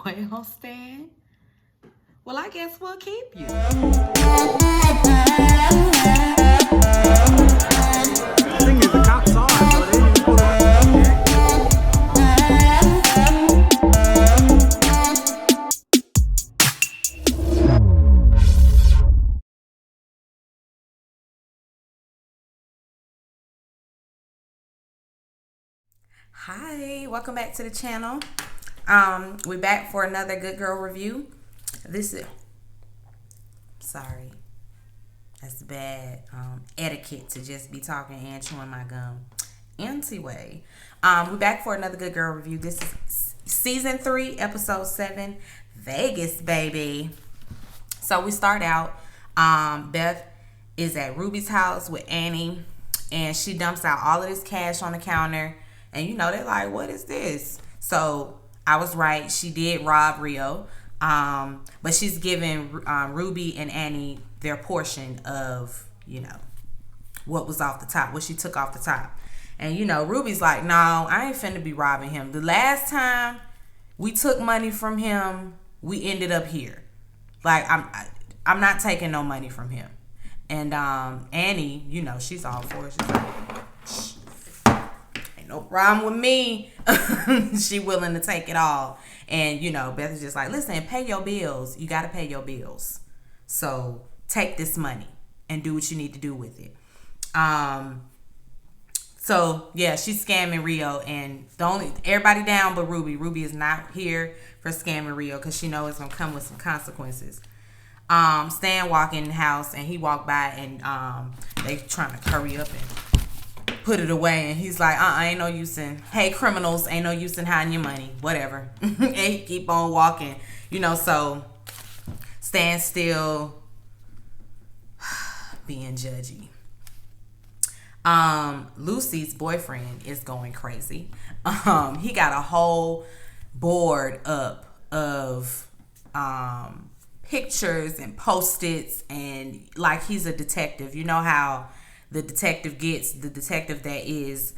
Well, Stan, well, I guess we'll keep you. The thing is, the cops saw it, so they didn't even pull Hi, welcome back to the channel. We're back for another Good Girl review. This is sorry, that's bad etiquette to just be talking and chewing my gum. Anyway, we're back for another Good Girl review. This is season 3, episode 7, Vegas, baby. So we start out. Beth is at Ruby's house with Annie, and she dumps out all of this cash on the counter. And they're like, "What is this?" So I was right. She did rob Rio, but she's giving Ruby and Annie their portion of what was off the top, what she took off the top. And Ruby's like, "No, I ain't finna be robbing him. The last time we took money from him, we ended up here. Like I'm not taking no money from him." And Annie, she's all for it. She's like, ain't no problem with me. She willing to take it all. And Beth is just like, "Listen, pay your bills. You got to pay your bills. So take this money and do what you need to do with it." So yeah, she's scamming Rio, and everybody down but Ruby. Ruby is not here for scamming Rio because she knows it's gonna come with some consequences. Stan walk in the house, and he walked by, and they trying to hurry up and put it away, and he's like, ain't no use in, hey, criminals, ain't no use in hiding your money, whatever. And he keep on walking, so Stan still being judgy. Lucy's boyfriend is going crazy. He got a whole board up of pictures and post-its, and like he's a detective. You know how the detective that is,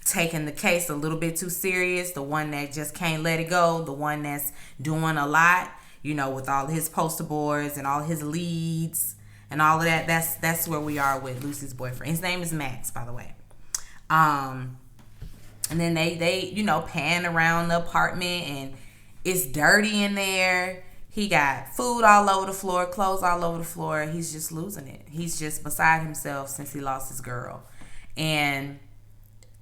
taking the case a little bit too serious, the one that just can't let it go, the one that's doing a lot, with all his poster boards and all his leads and all of that. That's where we are with Lucy's boyfriend. His name is Max, by the way. And then they pan around the apartment, and it's dirty in there. He got food all over the floor, clothes all over the floor. He's just losing it. He's just beside himself since he lost his girl. And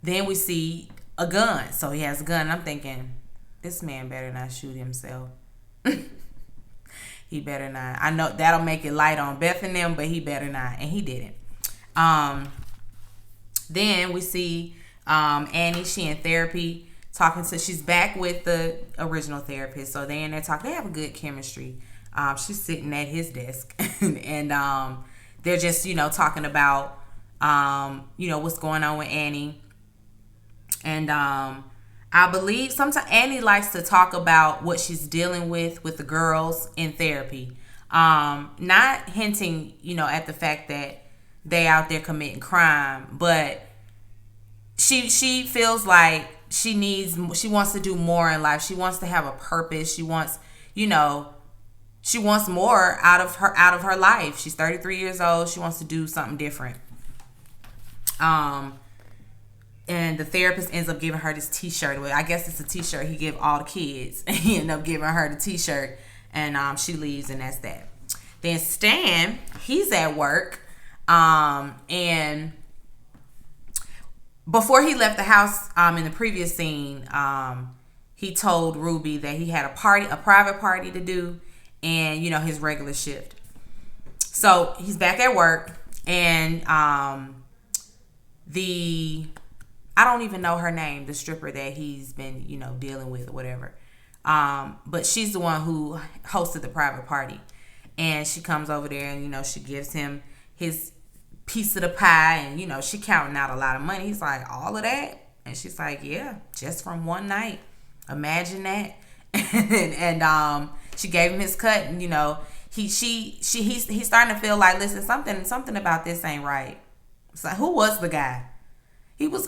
then we see a gun. So he has a gun. And I'm thinking, this man better not shoot himself. He better not. I know that'll make it light on Beth and them, but he better not. And he didn't. Then we see Annie. She in therapy. She's back with the original therapist. So they in there talking. They have a good chemistry. She's sitting at his desk, and they're just talking about what's going on with Annie. And I believe sometimes Annie likes to talk about what she's dealing with the girls in therapy, not hinting at the fact that they out there committing crime, but she feels like she wants to do more in life. She wants to have a purpose. She wants more out of her life. She's 33 years old. She wants to do something different. And the therapist ends up giving her this t-shirt. Well, I guess it's a t-shirt he give all the kids. He ended up giving her the t-shirt, and she leaves, and that's that. Then Stan, he's at work, and before he left the house, in the previous scene, he told Ruby that he had a private party to do, and his regular shift. So he's back at work, and I don't even know her name, the stripper that he's been dealing with or whatever, but she's the one who hosted the private party, and she comes over there, and she gives him his piece of the pie, and she counting out a lot of money. He's like, "All of that?" And she's like, "Yeah, just from one night. Imagine that." and she gave him his cut, and he's starting to feel like, listen, something about this ain't right. It's like, who was the guy? He was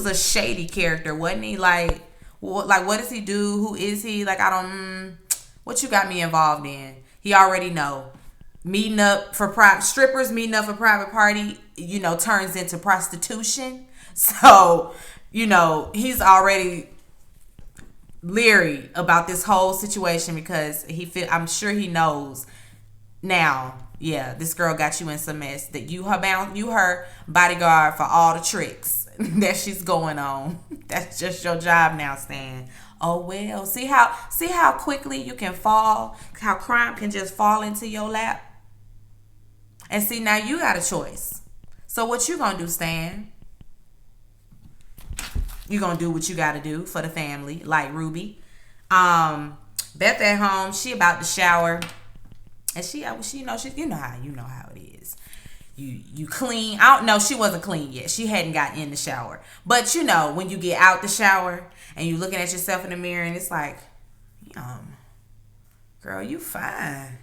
a shady character, wasn't he? Like, what does he do? Who is he? Like, I don't, what you got me involved in? He already know. Meeting up for private, strippers meeting up for private party, turns into prostitution. So, he's already leery about this whole situation because I'm sure he knows now. Yeah, this girl got you in some mess. That you her bodyguard for all the tricks that she's going on. That's just your job now, Stan. Oh well, see how quickly you can fall, how crime can just fall into your lap. And see, now you got a choice. So what you gonna do, Stan? You gonna do what you gotta do for the family, like Ruby. Beth at home, she about to shower. And she you know how it is. You clean. I don't know, she wasn't clean yet. She hadn't got in the shower. But when you get out the shower and you looking at yourself in the mirror and it's like, girl, you fine.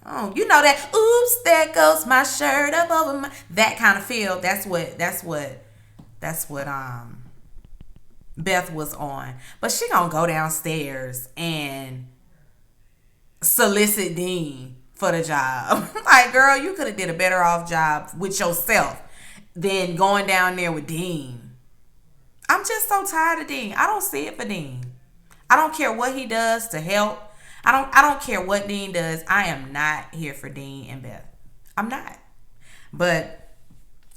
Oh, that, oops, there goes my shirt up over my, that kind of feel. That's what Beth was on. But she gonna go downstairs and solicit Dean for the job. Like, girl, you could have did a better off job with yourself than going down there with Dean. I'm just so tired of Dean. I don't see it for Dean. I don't care what he does to help. I don't care what Dean does. I am not here for Dean and Beth. I'm not. But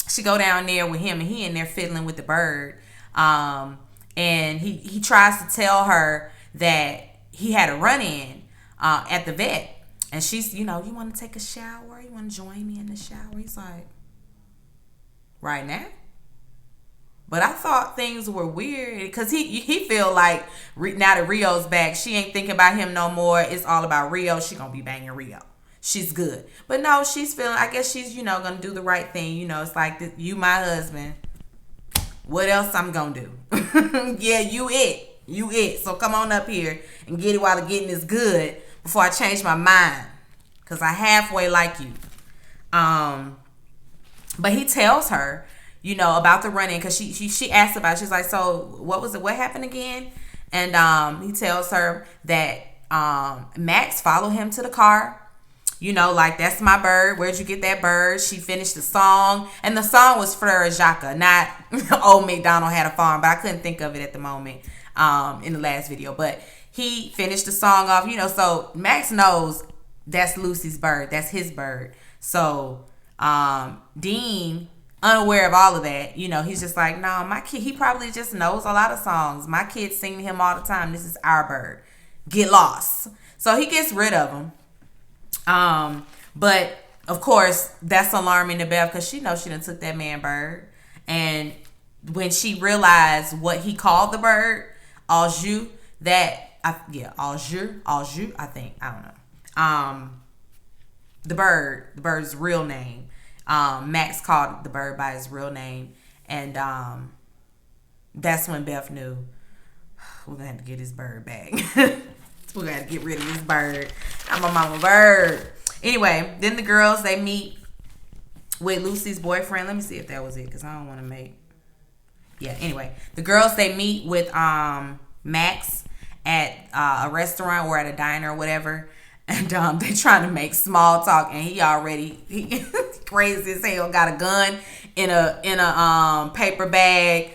she go down there with him and he in there fiddling with the bird. And he tries to tell her that he had a run-in at the vet. And she's, you want to take a shower? You want to join me in the shower? He's like, right now? But I thought things were weird because he feel like now that Rio's back, she ain't thinking about him no more. It's all about Rio. She gonna be banging Rio. She's good. But no, she's feeling, I guess she's, gonna do the right thing. It's like, you my husband. What else I'm gonna do? Yeah, you it. So come on up here and get it while the getting is good before I change my mind. Because I halfway like you. But he tells her, about the run-in, because she asked about it. She's like, so what happened again? And he tells her that Max followed him to the car. Like, that's my bird. Where'd you get that bird? She finished the song. And the song was Frere Jacques, not Old MacDonald Had a Farm, but I couldn't think of it at the moment in the last video. But he finished the song off, so Max knows that's Lucy's bird. That's his bird. So Dean, unaware of all of that, he's just like, no, my kid, he probably just knows a lot of songs. My kids sing to him all the time. This is our bird. Get lost. So he gets rid of him. But of course that's alarming to Beth because she knows she done took that man bird. And when she realized what he called the bird, Auger, Auger, I think, I don't know. The bird's real name. Max called the bird by his real name. And that's when Beth knew, we're going to have to get his bird back. We're going to have to get rid of this bird. I'm a mama bird. Anyway, then the girls, they meet with Lucy's boyfriend. Let me see if that was it, because I don't want to make... Yeah, anyway. The girls, they meet with Max at a restaurant or at a diner or whatever. And they trying to make small talk, and he crazy as hell, got a gun in a paper bag.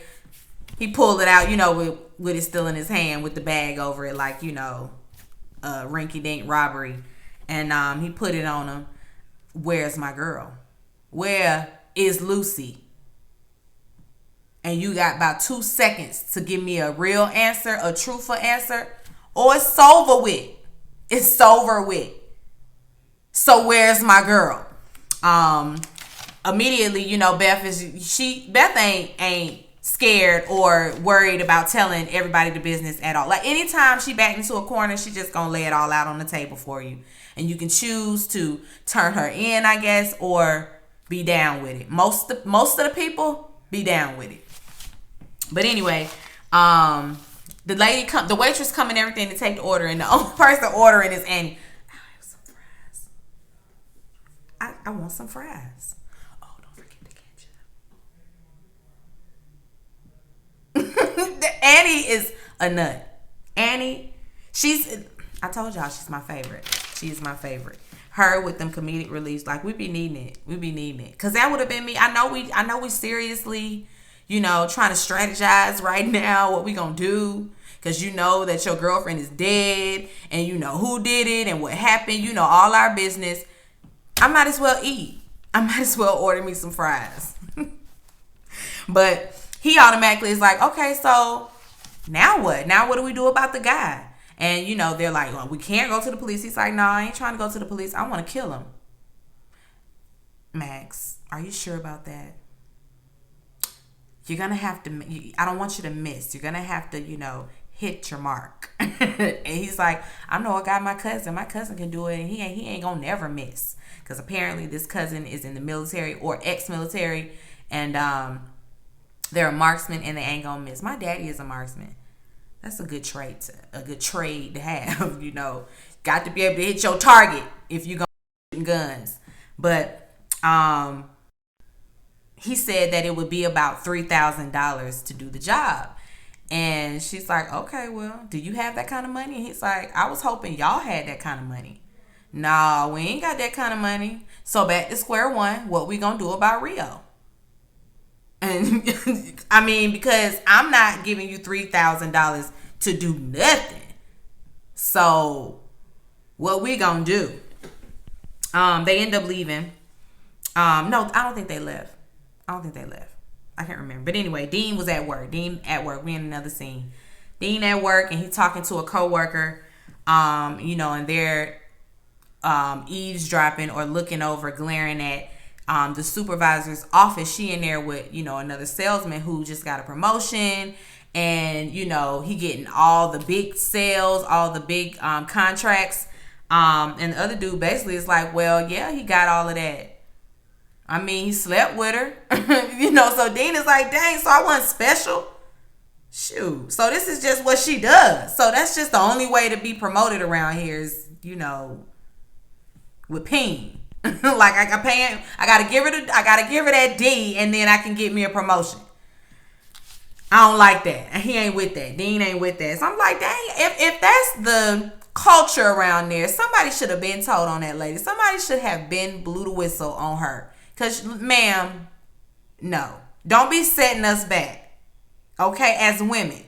He pulled it out, with it still in his hand with the bag over it, like, rinky-dink robbery. And he put it on him. Where's my girl? Where is Lucy? And you got about 2 seconds to give me a real answer, a truthful answer, or it's over with. It's over with. So where's my girl? Immediately, Beth ain't scared or worried about telling everybody the business at all. Like, anytime she backed into a corner, she just gonna lay it all out on the table for you. And you can choose to turn her in, I guess, or be down with it. Most of the people be down with it. But anyway, the waitress come and everything to take the order, and the only person ordering is Annie. I have some fries. I want some fries. Oh, don't forget the ketchup. Annie is a nut. Annie, I told y'all she's my favorite. She is my favorite. Her with them comedic reliefs, like we be needing it. We be needing it. Cause that would have been me. I know we seriously, trying to strategize right now what we gonna do. Cause you know that your girlfriend is dead and you know who did it and what happened. You know all our business. I might as well eat. I might as well order me some fries. But he automatically is like, okay, so now what? Now what do we do about the guy? And, they're like, well, we can't go to the police. He's like, no, I ain't trying to go to the police. I want to kill him. Max, are you sure about that? You're going to have to, I don't want you to miss. You're going to have to, hit your mark. And he's like, I know I got my cousin. My cousin can do it. And he ain't going to never miss. Because apparently this cousin is in the military or ex-military. And they're a marksman and they ain't going to miss. My daddy is a marksman. That's a good trade to have, Got to be able to hit your target if you're going to shoot guns. But he said that it would be about $3,000 to do the job. And she's like, okay, well, do you have that kind of money? And he's like, I was hoping y'all had that kind of money. No, we ain't got that kind of money. So back to square one, what we going to do about Rio? And because I'm not giving you $3,000 to do nothing. So what we gonna do? They end up leaving. No, I don't think they left. I can't remember. But anyway, Dean was at work. We in another scene. Dean at work and he's talking to a coworker. And they're eavesdropping or looking over, glaring at the supervisor's office. She in there with another salesman who just got a promotion, and he getting all the big sales, all the big contracts, and the other dude basically is like, well, yeah, he got all of that. He slept with her. So Dean is like, dang, so I wasn't special. Shoot, so this is just what she does. So that's just the only way to be promoted around here is with pain. Like I gotta give her that D, and then I can get me a promotion. I don't like that. And he ain't with that. Dean ain't with that. So I'm like, dang, if that's the culture around there, somebody should have been told on that lady. Somebody should have been blew the whistle on her. Cause ma'am, no. Don't be setting us back. Okay, as women.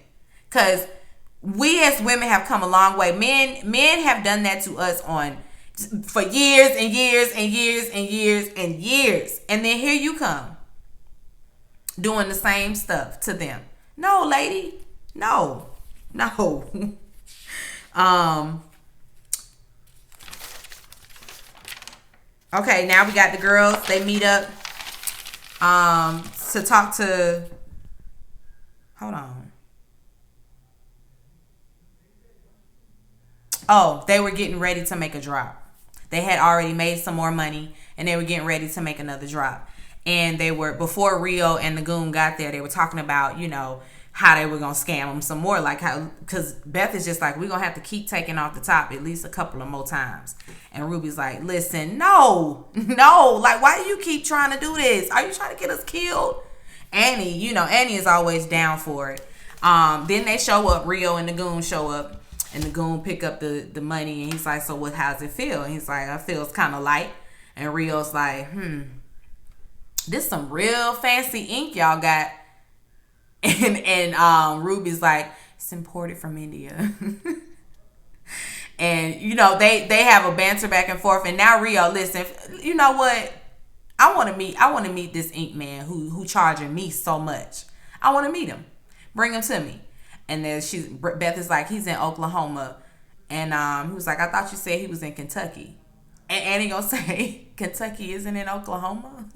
Cause we as women have come a long way. Men have done that to us for years and years and years and years and years. And then here you come doing the same stuff to them. No, lady. No. Okay, now we got the girls. They meet up to talk to, hold on. Oh, they were getting ready to make a drop. They had already made some more money and they were getting ready to make another drop. And they were, before Rio and the goon got there, they were talking about, how they were going to scam them some more. Like how, because Beth is just like, we're going to have to keep taking off the top at least a couple of more times. And Ruby's like, listen, no. Like, why do you keep trying to do this? Are you trying to get us killed? Annie, Annie is always down for it. Then they show up, Rio and the goon show up. And the goon pick up the money. And he's like, so how's it feel? And he's like, I feel it's kind of light. And Rio's like, this some real fancy ink y'all got. And Ruby's like, it's imported from India. And they have a banter back and forth. And now Rio, listen, you know what? I want to meet this ink man who charging me so much. I want to meet him. Bring him to me. And then Beth is like, he's in Oklahoma. And he was like, I thought you said he was in Kentucky. And Annie gonna say, Kentucky isn't in Oklahoma?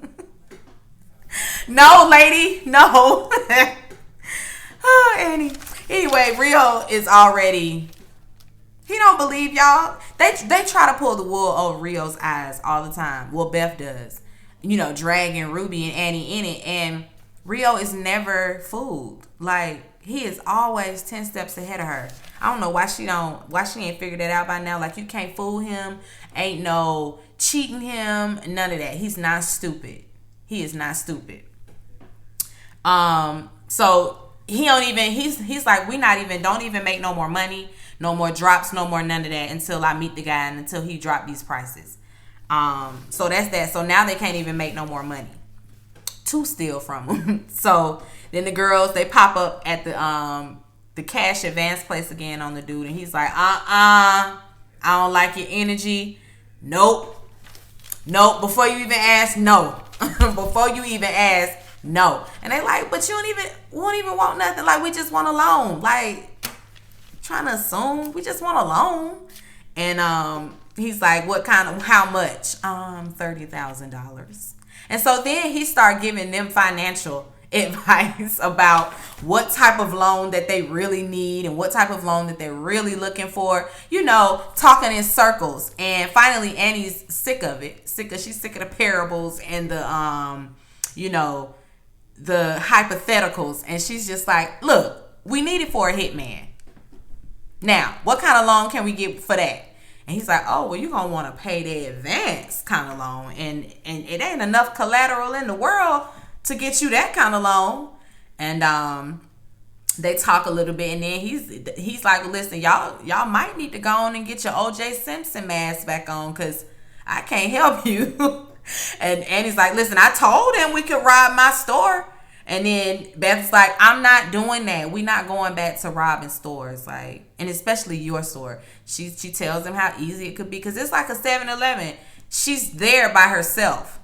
No, lady, no. Oh, Annie. Anyway, Rio is already, he don't believe y'all. They try to pull the wool over Rio's eyes all the time. Well, Beth does. Dragging Ruby and Annie in it. And Rio is never fooled. Like, he is always 10 steps ahead of her. I don't know why she ain't figured that out by now. Like, you can't fool him. Ain't no cheating him. None of that. He's not stupid. He is not stupid. So he don't even, he's like, we not even, don't even make no more money, no more drops, no more none of that until I meet the guy and until he drop these prices. So that's that. So now they can't even make no more money to steal from him. So then the girls, they pop up at the cash advance place again on the dude, and he's like, I don't like your energy. Nope. Before you even ask, no. Before you even ask, no. And they like, but you won't even want nothing. Like, we just want a loan. Like, trying to assume we just want a loan. And he's like, how much? $30,000. And so then he started giving them financial advice about what type of loan that they really need and what type of loan that they're really looking for, talking in circles. And finally Annie's sick of it. She's sick of the parables and the the hypotheticals, and she's just like, look, we need it for a hitman. Now, what kind of loan can we get for that? And he's like, oh, well, you're going to want to pay the advance kind of loan. And it ain't enough collateral in the world to get you that kind of loan. And they talk a little bit, and then he's like, listen, y'all might need to go on and get your O.J. Simpson mask back on, because I can't help you. and he's like, listen, I told him we could rob my store. And then Beth's like, I'm not doing that. We're not going back to robbing stores, like, and especially your store. She tells him how easy it could be, because it's like a 7-Eleven. She's there by herself,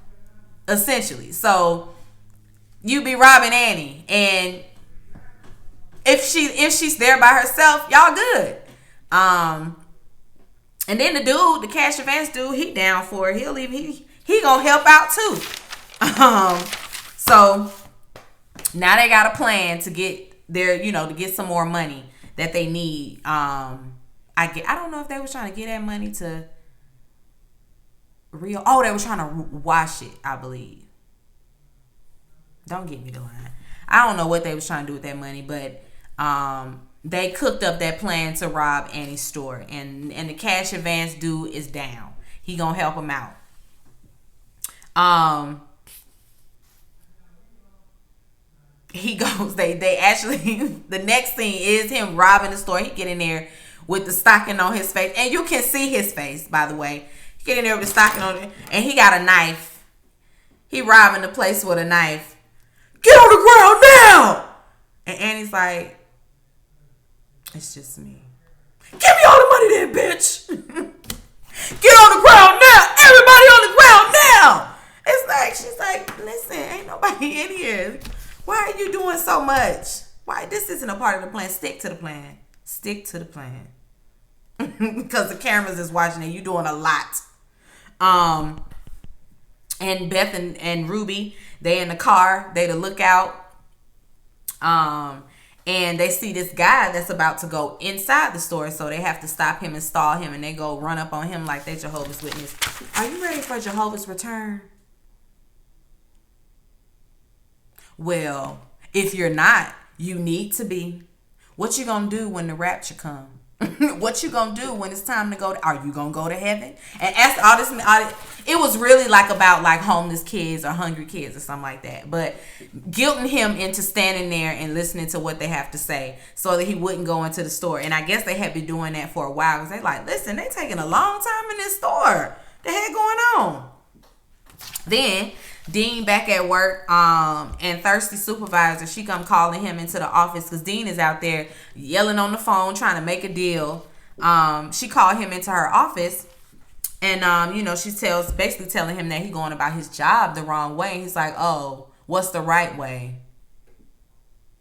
essentially. So you be robbing Annie, and if she's there by herself, y'all good. And then the cash advance dude, he down for it. He gonna help out too. So now they got a plan to get to get some more money that they need. I don't know if they was trying to get that money to real. Oh, they were trying to wash it, I believe. Don't get me the line. I don't know what they was trying to do with that money, but they cooked up that plan to rob Annie's store, and the cash advance dude is down. He gonna help him out. He goes, they actually, the next scene is him robbing the store. He get in there with the stocking on his face, and you can see his face, by the way. He get in there with the stocking on it, and he got a knife. He robbing the place with a knife. Get on the ground now! And Annie's like, it's just me. Give me all the money then, bitch! Get on the ground now! Everybody on the ground now! It's like, she's like, listen, ain't nobody in here. Why are you doing so much? Why? This isn't a part of the plan. Stick to the plan. Stick to the plan. Because the cameras is watching and you doing a lot. And Beth and Ruby, they in the car. They the lookout. And they see this guy that's about to go inside the store. So they have to stop him and stall him. And they go run up on him like they Jehovah's Witness. Are you ready for Jehovah's return? Well, if you're not, you need to be. What you gonna do when the rapture come? What you gonna do when it's time to go? Are you gonna go to heaven? And ask all this. It was really like about like homeless kids or hungry kids or something like that. But guilting him into standing there and listening to what they have to say so that he wouldn't go into the store. And I guess they had been doing that for a while because they like, listen, they taking a long time in this store. The heck going on? Then Dean back at work, and Thirsty supervisor, she come calling him into the office because Dean is out there yelling on the phone trying to make a deal. She called him into her office, and she's basically telling him that he's going about his job the wrong way. He's like, oh, what's the right way?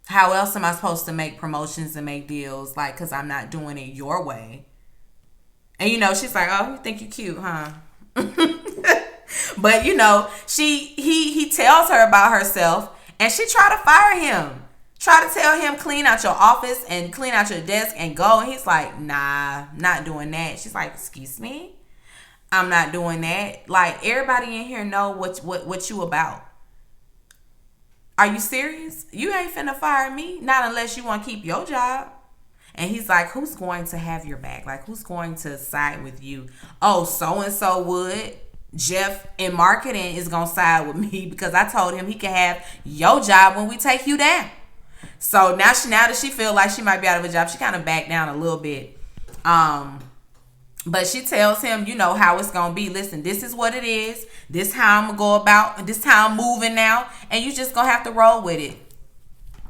How else am I supposed to make promotions and make deals? Like, because I'm not doing it your way. And she's like, oh, you think you cute, huh? But he tells her about herself, and she tried to fire him. Try to tell him clean out your office and clean out your desk and go. And he's like, nah, not doing that. She's like, excuse me, I'm not doing that. Like, everybody in here know what you about. Are you serious? You ain't finna fire me, not unless you want to keep your job. And he's like, who's going to have your back? Like, who's going to side with you? Oh, so and so would. Jeff in marketing is gonna side with me because I told him he can have your job when we take you down. So now that she feel like she might be out of a job, she kind of backed down a little bit. But she tells him, you know, how it's going to be. Listen, this is what it is. This how I'm going to go about. This how I'm moving now. And you just going to have to roll with it.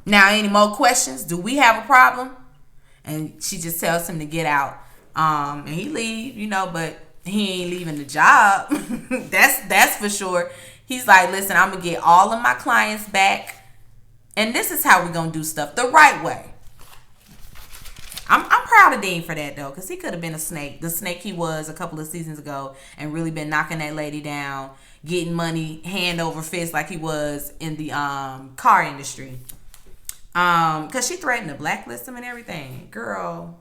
Now, any more questions? Do we have a problem? And she just tells him to get out. And he leave, you know, but he ain't leaving the job. That's for sure. He's like, listen, I'm going to get all of my clients back. And this is how we're going to do stuff the right way. I'm proud of Dean for that, though, because he could have been a snake. The snake he was a couple of seasons ago and really been knocking that lady down, getting money hand over fist like he was in the car industry. Because she threatened to blacklist him and everything. Girl,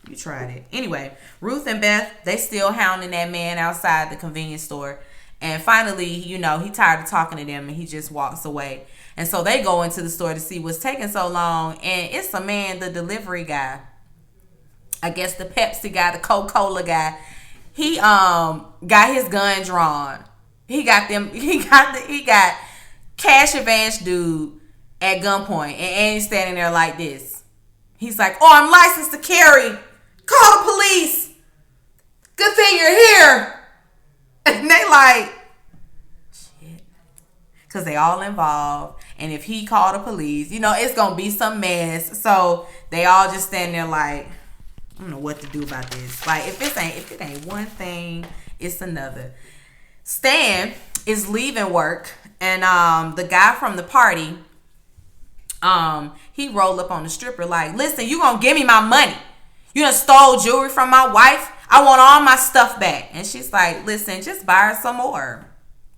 you tried it. Anyway, Ruth and Beth, they still hounding that man outside the convenience store. And finally, you know, he tired of talking to them and he just walks away. And so they go into the store to see what's taking so long. And it's a man, the delivery guy. I guess the Pepsi guy, the Coca-Cola guy. He got his gun drawn. He got cash advance dude at gunpoint. And Annie's standing there like this. He's like, oh, I'm licensed to carry. Call the police. Good thing you're here. And they like, shit. Because they all involved. And if he called the police, you know, it's going to be some mess. So they all just stand there like, I don't know what to do about this. Like, if it ain't one thing, it's another. Stan is leaving work. And the guy from the party, he rolled up on the stripper like, listen, you going to give me my money. You done stole jewelry from my wife. I want all my stuff back. And she's like, listen, just buy her some more.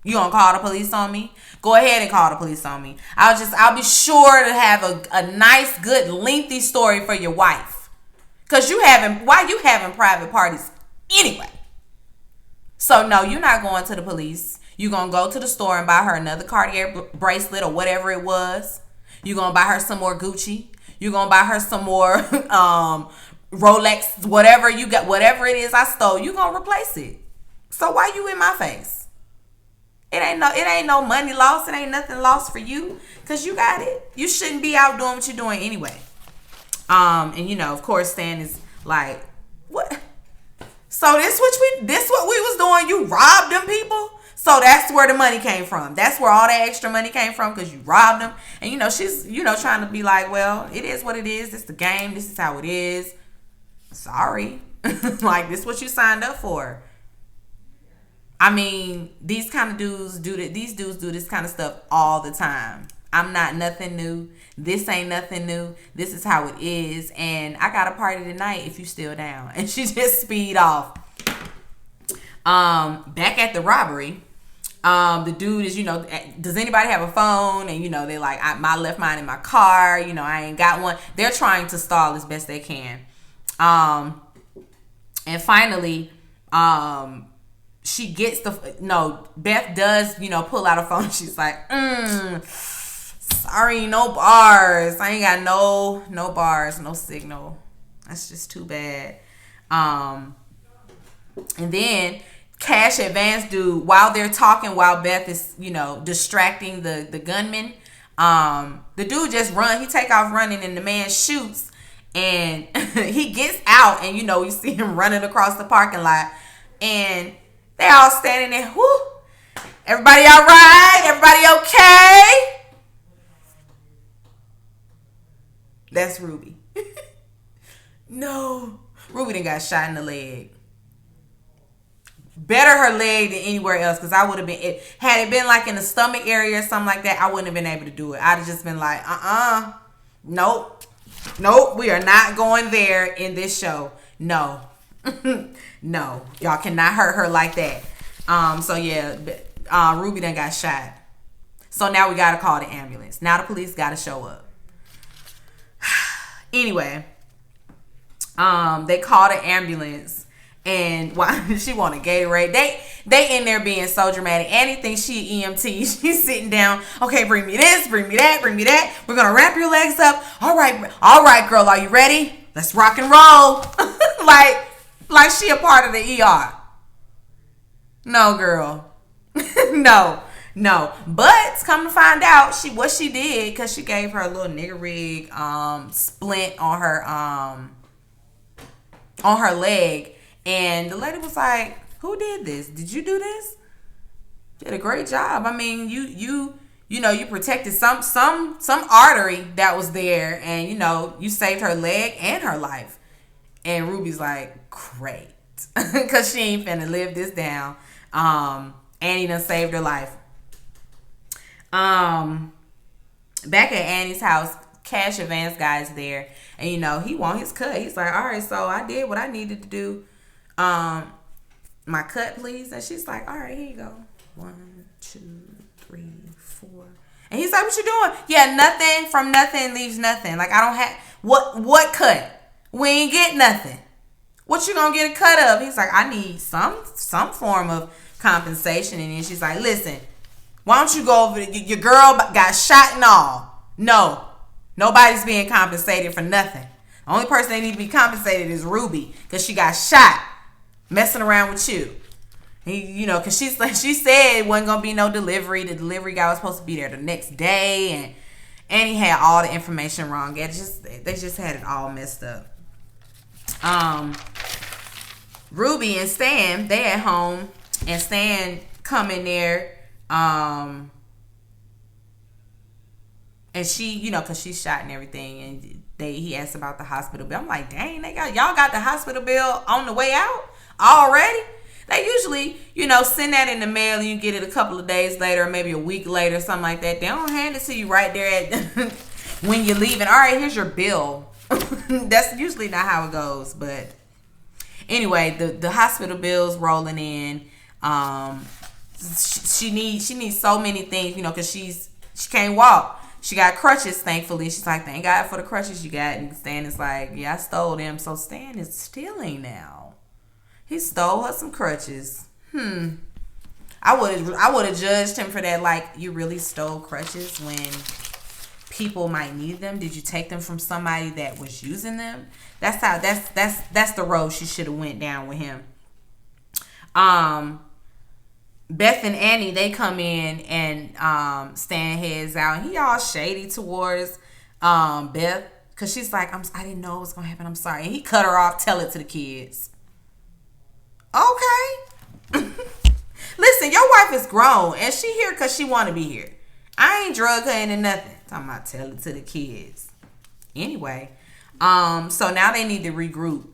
You gonna call the police on me? Go ahead and call the police on me. I'll be sure to have a nice, good, lengthy story for your wife. Cause why you having private parties anyway? So no, you're not going to the police. You're gonna go to the store and buy her another Cartier bracelet or whatever it was. You're gonna buy her some more Gucci. You're gonna buy her some more Rolex, whatever you got, whatever it is I stole, you gonna replace it. So why you in my face? It ain't no money lost. It ain't nothing lost for you because you got it. You shouldn't be out doing what you're doing anyway. And you know, of course, Stan is like, what? So this what we was doing? You robbed them people? So that's where the money came from. That's where all that extra money came from because you robbed them. And you know, she's, you know, trying to be like, well, it is what it is. It's the game. This is how it is. Sorry. Like, this is what you signed up for. I mean, these kind of dudes do that. These dudes do this kind of stuff all the time. I'm not nothing new. This ain't nothing new. This is how it is. And I got a party tonight if you still down. And she just speed off. Back at the robbery, the dude is, you know, does anybody have a phone? And, you know, they like, I left mine in my car. You know, I ain't got one. They're trying to stall as best they can. And finally, she gets Beth does, you know, pull out a phone. She's like, sorry, no bars. I ain't got no bars, no signal. That's just too bad. And then cash advance dude, while they're talking, while Beth is, you know, distracting the gunman, the dude just he take off running and the man shoots and he gets out and, you know, you see him running across the parking lot and they all standing there. Whoo! Everybody all right? Everybody okay? That's Ruby. No. Ruby done got shot in the leg. Better her leg than anywhere else because I would have been, had it been like in the stomach area or something like that, I wouldn't have been able to do it. I'd have just been like, nope, we are not going there in this show. No. No, y'all cannot hurt her like that. So yeah, Ruby done got shot. So now we gotta call the ambulance. Now the police gotta show up. Anyway, they call the ambulance and why she want a Gatorade. They in there being so dramatic. Annie thinks she EMT. She's sitting down. Okay, bring me this, bring me that, bring me that. We're gonna wrap your legs up. All right, girl, are you ready? Let's rock and roll. Like she a part of the ER. No, girl. No. No, but come to find out, what she did, because she gave her a little nigger rig splint on her leg, and the lady was like, "Who did this? Did you do this? You did a great job. I mean, you protected some artery that was there, and you saved her leg and her life." And Ruby's like, "Great," because she ain't finna live this down. Annie done saved her life. Back at Annie's house, cash advance guy's there, and he want his cut. He's like, "All right, so I did what I needed to do. My cut, please." And she's like, "All right, here you go. 1, 2, 3, 4." And he's like, "What you doing?" "Yeah, nothing from nothing leaves nothing. Like, I don't have what cut? We ain't get nothing. What you gonna get a cut of?" He's like, "I need some form of compensation." And then she's like, "Listen, why don't you go over your girl got shot and all. No, nobody's being compensated for nothing. The only person that need to be compensated is Ruby, because she got shot messing around with you." Because she said it wasn't gonna be no delivery. The delivery guy was supposed to be there the next day, and he had all the information wrong. They just had it all messed up. Ruby and Stan, they at home, and Stan come in there, and she, because she's shot and everything, and he asked about the hospital bill. I'm like, dang, y'all got the hospital bill on the way out already? They usually, send that in the mail, and you get it a couple of days later, or maybe a week later, something like that. They don't hand it to you right there when you're leaving. All right, here's your bill. That's usually not how it goes, but anyway, the hospital bill's rolling in. She needs so many things, because she can't walk. She got crutches, thankfully. She's like, "Thank God for the crutches you got." And Stan is like, "Yeah, I stole them." So Stan is stealing now. He stole her some crutches. I would have judged him for that. Like, you really stole crutches when people might need them? Did you take them from somebody that was using them? That's the road she should have went down with him. Beth and Annie, they come in, and Stan heads out, and he all shady towards Beth, because she's like, I didn't know it was gonna happen, I'm sorry. And he cut her off. "Tell it to the kids." Okay. Listen, your wife is grown, and she here because she want to be here. I ain't drug her into nothing. Talking about tell it to the kids. Anyway, so now they need to regroup.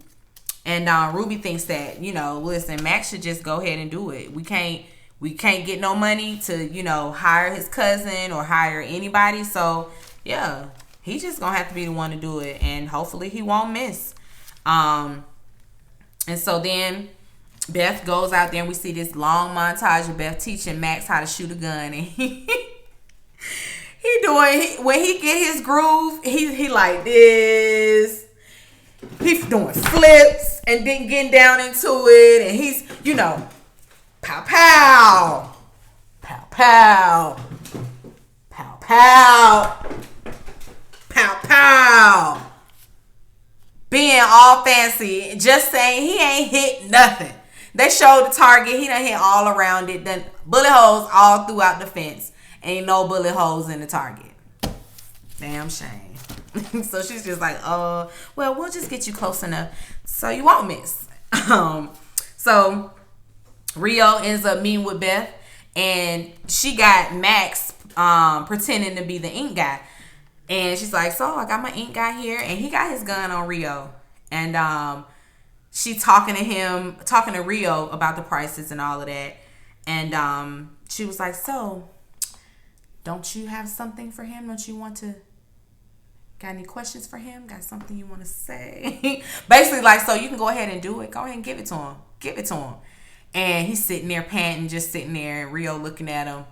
And Ruby thinks that, listen, Max should just go ahead and do it. We can't get no money to, hire his cousin or hire anybody. So, yeah, he's just going to have to be the one to do it. And hopefully he won't miss. And so then Beth goes out there, and we see this long montage of Beth teaching Max how to shoot a gun. And when he get his groove, he like this. He's doing flips and then getting down into it, and he's, pow pow, pow pow, pow pow, pow pow, being all fancy, just saying he ain't hit nothing. They showed the target. He done hit all around it. Done bullet holes all throughout the fence. Ain't no bullet holes in the target. Damn shame. So she's just like, well, we'll just get you close enough so you won't miss. So Rio ends up meeting with Beth, and she got Max pretending to be the ink guy. And she's like, "So I got my ink guy here," and he got his gun on Rio. And she talking to Rio about the prices and all of that. And she was like, "So, don't you have something for him? Don't you want to? Got any questions for him? Got something you want to say?" Basically, like, so you can go ahead and do it. Go ahead and give it to him. Give it to him. And he's sitting there panting, just sitting there, and Rio looking at him.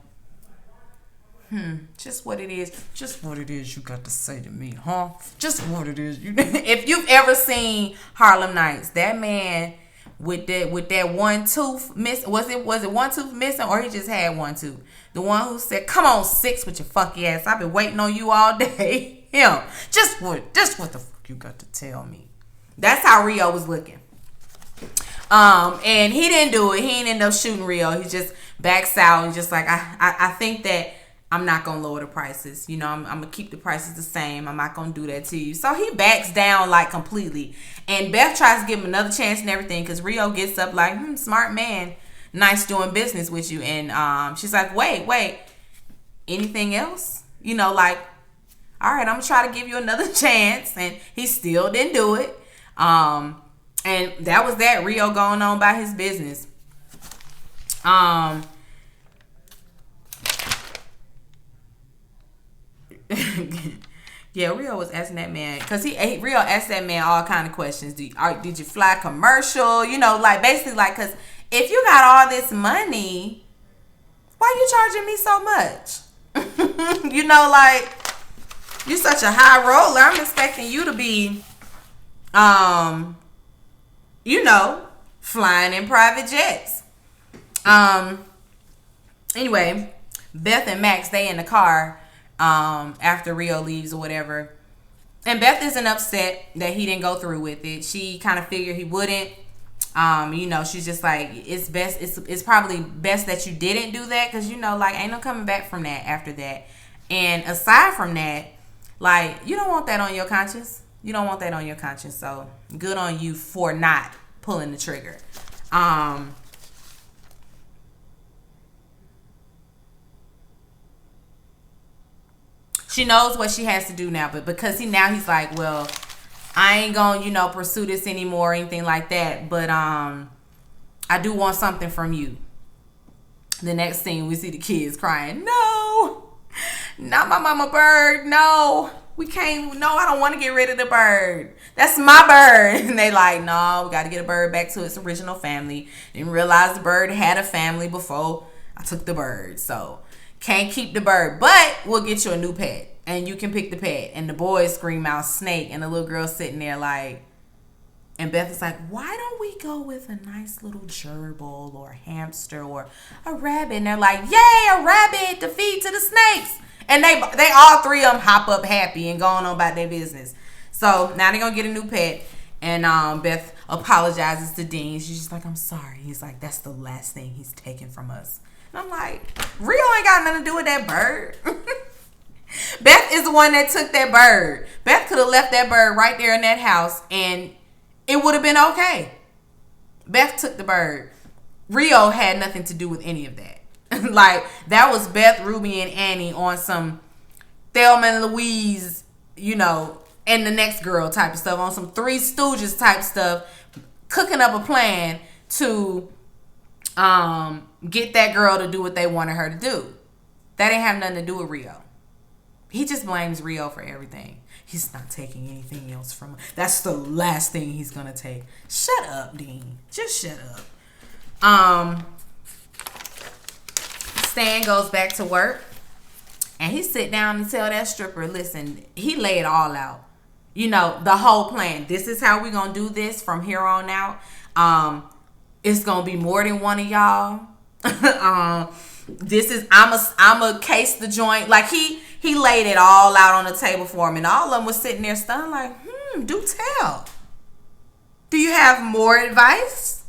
Just what it is. Just what it is you got to say to me, huh? Just what it is. If you've ever seen Harlem Nights, that man with that one tooth missing, was it one tooth missing, or he just had one tooth? The one who said, "Come on, Six, with your funky ass. I've been waiting on you all day." Him. Just what the fuck you got to tell me? That's how Rio was looking. And he didn't do it. He didn't end up shooting Rio. He just backs out and just like, I think that I'm not going to lower the prices. You know, I'm going to keep the prices the same. I'm not going to do that to you. So he backs down like completely. And Beth tries to give him another chance and everything because Rio gets up like, smart man, nice doing business with you. And she's like, wait, anything else? You know, like, all right, I'm going to try to give you another chance. And he still didn't do it. And that was that. Rio going on by his business. Yeah, Rio was asking that man because Rio asked that man all kind of questions. Did you fly commercial? You know, like basically like, because if you got all this money, why you charging me so much? You know, like, you're such a high roller. I'm expecting you to be, you know, flying in private jets. Anyway, Beth and Max, they in the car after Rio leaves or whatever. And Beth isn't upset that he didn't go through with it. She kind of figured he wouldn't. You know, she's just like, it's probably best that you didn't do that because, you know, like, ain't no coming back from that after that. And aside from that, like, you don't want that on your conscience. You don't want that on your conscience. So good on you for not pulling the trigger. She knows what she has to do now, but because he's like, well, I ain't gonna, you know, pursue this anymore or anything like that. But I do want something from you. The next scene, we see the kids crying. No, not my mama bird. No, we can't. No, I don't want to get rid of the bird. That's my bird. And they like, no, we got to get a bird back to its original family. Didn't realize the bird had a family before I took the bird. So can't keep the bird, but we'll get you a new pet. And you can pick the pet. And the boys scream out snake. And the little girl sitting there like, and Beth is like, why don't we go with a nice little gerbil or a hamster or a rabbit? And they're like, yay, a rabbit to feed to the snakes. And they all three of them hop up happy and going on about their business. So now they're going to get a new pet. And Beth apologizes to Dean. She's just like, I'm sorry. He's like, that's the last thing he's taken from us. And I'm like, Rio ain't got nothing to do with that bird. Beth is the one that took that bird. Beth could have left that bird right there in that house and it would have been okay. Beth took the bird. Rio had nothing to do with any of that. Like, that was Beth, Ruby, and Annie on some Thelma and Louise, you know, and the next girl type of stuff, on some Three Stooges type stuff, cooking up a plan to get that girl to do what they wanted her to do. That didn't have nothing to do with Rio. He just blames Rio for everything. He's not taking anything else from her. That's the last thing he's going to take. Shut up, Dean. Just shut up. Stan goes back to work. And he sit down and tell that stripper, listen, he lay it all out. You know, the whole plan. This is how we going to do this from here on out. It's going to be more than one of y'all. This is, I'm a case the joint. Like, he laid it all out on the table for him. And all of them was sitting there stunned like, do tell. Do you have more advice?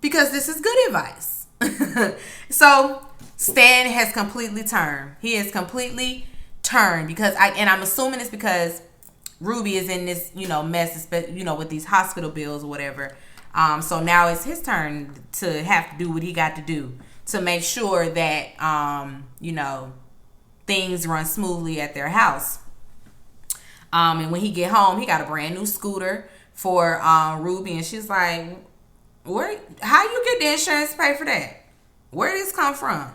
Because this is good advice. So Stan has completely turned. He is completely turned because I'm assuming it's because Ruby is in this, you know, mess, you know, with these hospital bills or whatever. So now it's his turn to have to do what he got to do to make sure that, you know, things run smoothly at their house. And when he get home, he got a brand new scooter for Ruby, and she's like, how you get the insurance to pay for that? Where did this come from?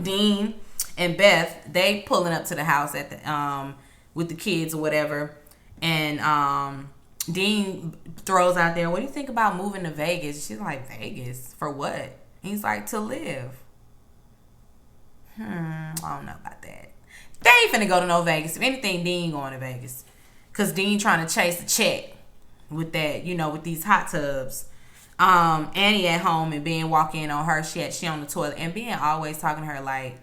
Dean and Beth, they pulling up to the house at the with the kids or whatever, and Dean throws out there, what do you think about moving to Vegas? She's like, Vegas? For what? He's like, to live. I don't know about that. They ain't finna go to no Vegas. If anything, Dean going to Vegas. Because Dean trying to chase a check with that, you know, with these hot tubs. Annie at home and Ben walk in on her. She on the toilet. And Ben always talking to her like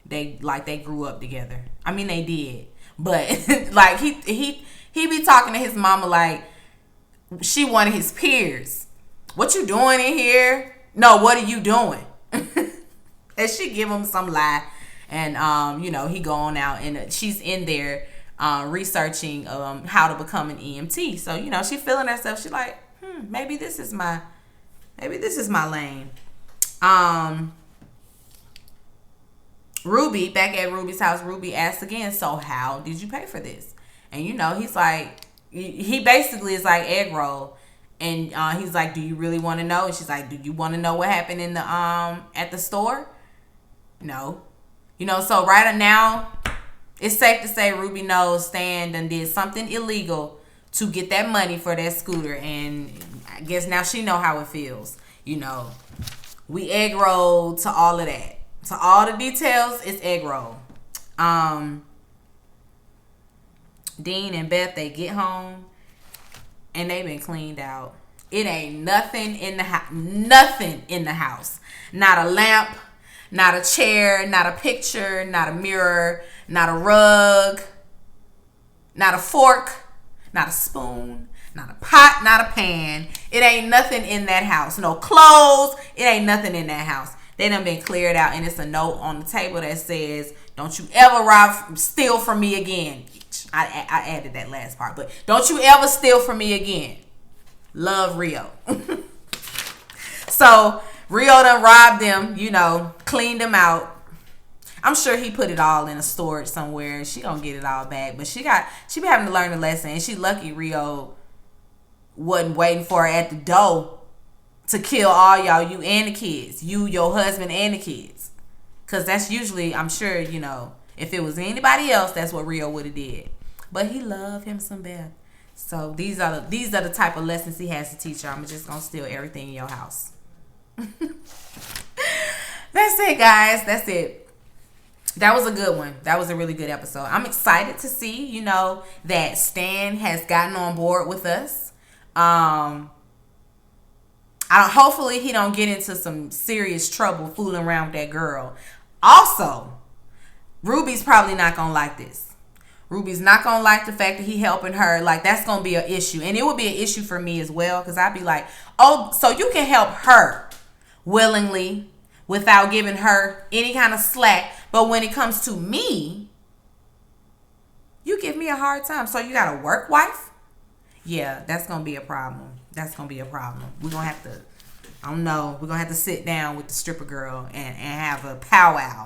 they grew up together. I mean, they did. But, like, he be talking to his mama like she one of his peers. what you doing in here? No, what are you doing? And she give him some lie. And, you know, he going out and she's in there researching how to become an EMT. So, you know, she feeling herself. She like, maybe this is my lane. Ruby, back at Ruby's house, Ruby asks again, so how did you pay for this? And, you know, he's like, he basically is like egg roll. And he's like, do you really want to know? And she's like, do you want to know what happened in the at the store? No. You know, so right now, it's safe to say Ruby knows Stan done did something illegal to get that money for that scooter. And I guess now she know how it feels. You know, we egg roll to all of that. To all the details, it's egg roll. Dean and Beth, they get home and they been cleaned out. It ain't nothing in the house. Nothing in the house. Not a lamp, not a chair, not a picture, not a mirror, not a rug, not a fork, not a spoon, not a pot, not a pan. It ain't nothing in that house. No clothes. It ain't nothing in that house. They done been cleared out, and it's a note on the table that says, don't you ever steal from me again. I added that last part, but don't you ever steal from me again. Love, Rio. So Rio done robbed them, you know, cleaned them out. I'm sure he put it all in a storage somewhere. She gonna get it all back, but she be having to learn a lesson, and she lucky Rio wasn't waiting for her at the door to kill all y'all, you and the kids, you, your husband, and the kids. Because that's usually, I'm sure, you know, if it was anybody else, that's what Rio would have did. But he loved him some Beth. So these are the type of lessons he has to teach her. I'm just going to steal everything in your house. That's it, guys. That's it. That was a good one. That was a really good episode. I'm excited to see, you know, that Stan has gotten on board with us. Hopefully he don't get into some serious trouble fooling around with that girl. Also, Ruby's probably not gonna like this. Ruby's not gonna like the fact that he helping her. Like, that's gonna be an issue, and it would be an issue for me as well, because I'd be like, oh, so you can help her willingly without giving her any kind of slack, but when it comes to me, you give me a hard time. So you got a work wife? Yeah, that's gonna be a problem. That's gonna be a problem. We're gonna have to, I don't know, we're gonna have to sit down with the stripper girl and have a powwow.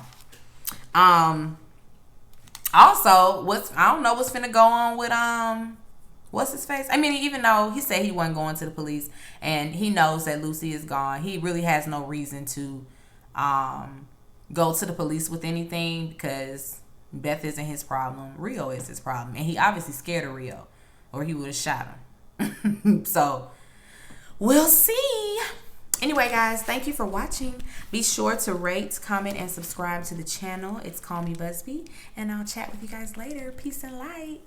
Also, I don't know what's finna go on with what's his face? I mean, even though he said he wasn't going to the police and he knows that Lucy is gone, he really has no reason to go to the police with anything, because Beth isn't his problem. Rio is his problem, and he obviously scared of Rio, or he would have shot him. So we'll see. Anyway, guys, thank you for watching. Be sure to rate, comment, and subscribe to the channel. It's Call Me Busby, and I'll chat with you guys later. Peace and light.